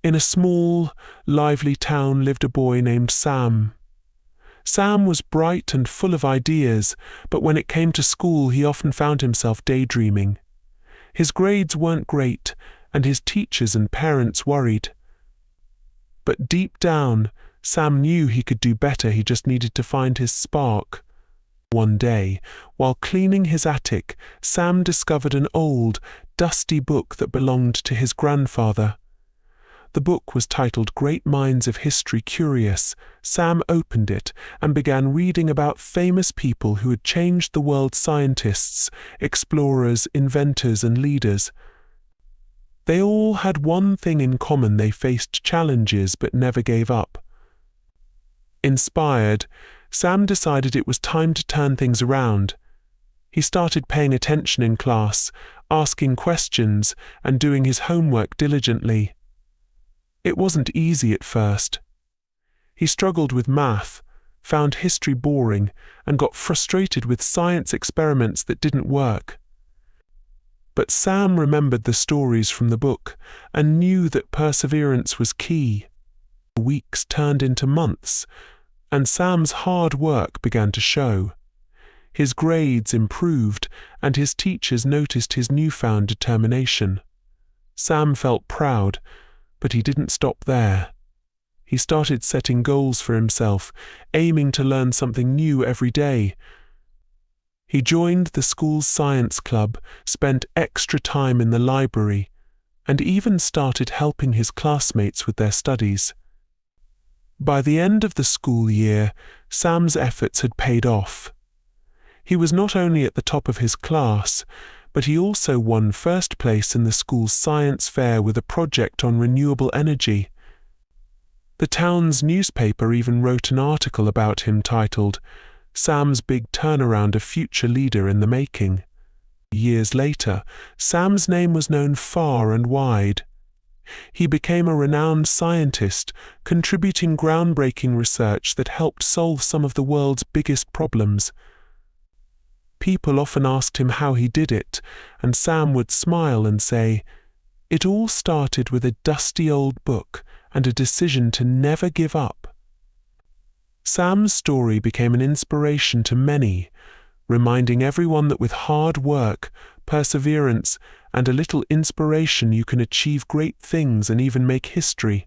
In a small, lively town lived a boy named Sam. Sam was bright and full of ideas, but when it came to school he often found himself daydreaming. His grades weren't great, and his teachers and parents worried. But deep down, Sam knew he could do better, he just needed to find his spark. One day, while cleaning his attic, Sam discovered an old, dusty book that belonged to his grandfather. The book was titled Great Minds of History Curious. Sam opened it and began reading about famous people who had changed the world: scientists, explorers, inventors, and leaders. They all had one thing in common: they faced challenges but never gave up. Inspired, Sam decided it was time to turn things around. He started paying attention in class, asking questions, and doing his homework diligently. It wasn't easy at first. He struggled with math, found history boring, and got frustrated with science experiments that didn't work. But Sam remembered the stories from the book and knew that perseverance was key. Weeks turned into months, and Sam's hard work began to show. His grades improved, and his teachers noticed his newfound determination. Sam felt proud, but he didn't stop there. He started setting goals for himself, aiming to learn something new every day. He joined the school's science club, spent extra time in the library, and even started helping his classmates with their studies. By the end of the school year, Sam's efforts had paid off. He was not only at the top of his class, but he also won first place in the school's science fair with a project on renewable energy. The town's newspaper even wrote an article about him titled, "Sam's Big Turnaround, a Future Leader in the Making." Years later, Sam's name was known far and wide. He became a renowned scientist, contributing groundbreaking research that helped solve some of the world's biggest problems. People often asked him how he did it, and Sam would smile and say, "It all started with a dusty old book and a decision to never give up." Sam's story became an inspiration to many, reminding everyone that with hard work, perseverance, and a little inspiration you can achieve great things and even make history.